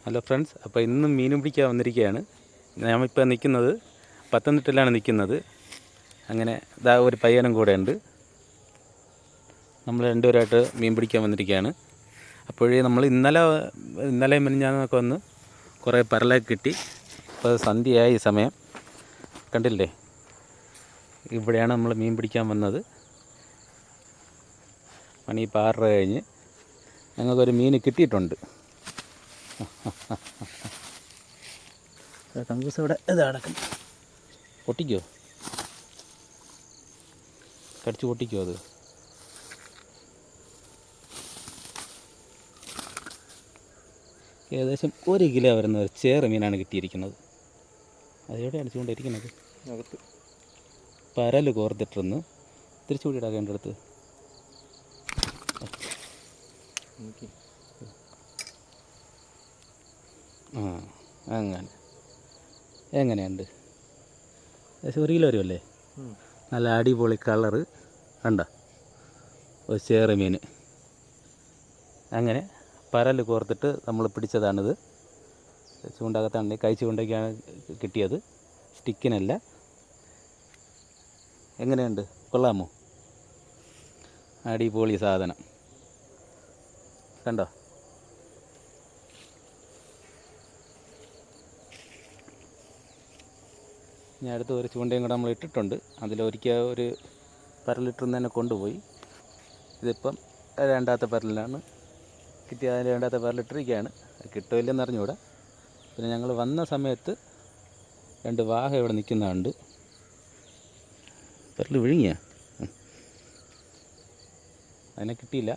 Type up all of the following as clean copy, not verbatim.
Hello friends, അപ്പോൾ ഇന്നും മീനും പിടിക്കാൻ വന്നിരിക്കുകയാണ്. ഞാനിപ്പോൾ നിൽക്കുന്നത് പത്തനംതിട്ടയിലാണ് നിൽക്കുന്നത്. അങ്ങനെ ഇതാ ഒരു പയ്യനും കൂടെ ഉണ്ട്. നമ്മൾ രണ്ടുപേരായിട്ട് മീൻ പിടിക്കാൻ വന്നിരിക്കുകയാണ്. അപ്പോഴേ നമ്മൾ ഇന്നലെ മിനിഞ്ഞാന്നൊക്കെ വന്ന് കുറേ പരലൊക്കെ കിട്ടി. അപ്പോൾ സന്ധ്യയായി ഈ സമയം കണ്ടില്ലേ, ഇവിടെയാണ് നമ്മൾ മീൻ പിടിക്കാൻ വന്നത്. മണി ഇപ്പോൾ 6:30 കഴിഞ്ഞ് ഞങ്ങൾക്കൊരു മീൻ കിട്ടിയിട്ടുണ്ട്. കങ്കൂസ് ഇവിടെ ഇത് അടക്കും. പൊട്ടിക്കോ, കടിച്ച് പൊട്ടിക്കോ. അത് ഏകദേശം 1 കിലോ വരുന്ന ഒരു ചേറ് മീനാണ് കിട്ടിയിരിക്കുന്നത്. അതെവിടെ അടിച്ചുകൊണ്ടിരിക്കുന്നത്? അകത്ത് പരല് കോർത്തിട്ടിരുന്ന് തിരിച്ചുകൂടി ഇടാക്കേണ്ട അടുത്ത്. അങ്ങനെ എങ്ങനെയുണ്ട്? ഏകദേശം 1 കിലോ വരുമല്ലേ? നല്ല അടിപൊളി കളറ് കണ്ട ഒരു ചേറ് മീൻ. അങ്ങനെ പരല് കോർത്തിട്ട് നമ്മൾ പിടിച്ചതാണിത്. ചൂണ്ടകത്താണെങ്കിൽ കൈ ചൂണ്ടയ്ക്കാണ് കിട്ടിയത്, സ്റ്റിക്കിനല്ല. എങ്ങനെയുണ്ട്? കൊള്ളാമോ? അടിപൊളി സാധനം കണ്ടോ. ഞാൻ അടുത്ത് ഒരു ചൂണ്ടയും കൂടെ നമ്മൾ ഇട്ടിട്ടുണ്ട്. അതിലൊരിക്കൽ ഒരു പരലിട്ടിരുന്ന് തന്നെ കൊണ്ടുപോയി. ഇതിപ്പം രണ്ടാമത്തെ പരലിലാണ് കിട്ടിയത്. അതിൽ രണ്ടാമത്തെ പരലിട്ടിരിക്കുകയാണ്. കിട്ടുമില്ലെന്ന് അറിഞ്ഞുകൂടാ. പിന്നെ ഞങ്ങൾ വന്ന സമയത്ത് 2 വാഹ ഇവിടെ നിൽക്കുന്നുണ്ട്. പരൽ വിഴുങ്ങിയ അതിനെ കിട്ടിയില്ല.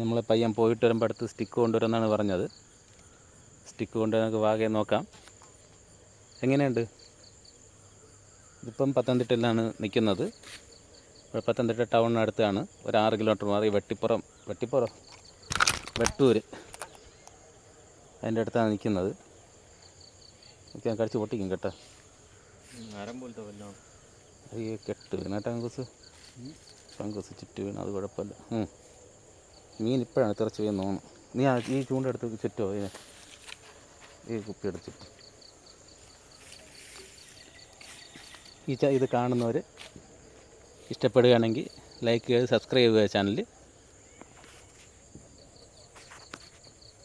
നമ്മൾ പയ്യൻ പോയിട്ട് വരുമ്പോൾ അടുത്ത് സ്റ്റിക്ക് കൊണ്ടുവരുമെന്നാണ് പറഞ്ഞത്. സ്റ്റിക്ക് കൊണ്ട് നമുക്ക് വാഹയെ നോക്കാം. എങ്ങനെയുണ്ട്? ഇതിപ്പം പത്തനംതിട്ടയിലാണ് നിൽക്കുന്നത്. പത്തനംതിട്ട ടൗണിനടുത്താണ്. ഒരു 6 കിലോമീറ്റർ മാറി വെട്ടൂർ, അതിൻ്റെ അടുത്താണ് നിൽക്കുന്നത്. ഞാൻ കടിച്ച് പൊട്ടിക്കും കേട്ടോ. മരം പോലത്തെ വല്ലതും ഈ കെട്ട് വീണാട്ട പങ്കൂസ് ചുറ്റ് വീണ്, അത് കുഴപ്പമില്ല. മീൻ ഇപ്പോഴാണ് തിറച്ച് വീണെന്ന് തോന്നുന്നു. നീ ഈ ചൂണ്ടെടുത്ത് ചുറ്റോ, ഈ കുപ്പി എടുത്ത് ചുറ്റും. ഇത് കാണുന്നവർ ഇഷ്ടപ്പെടുകയാണെങ്കിൽ ലൈക്ക് ചെയ്ത് സബ്സ്ക്രൈബ് ചെയ്യുക ചാനൽ.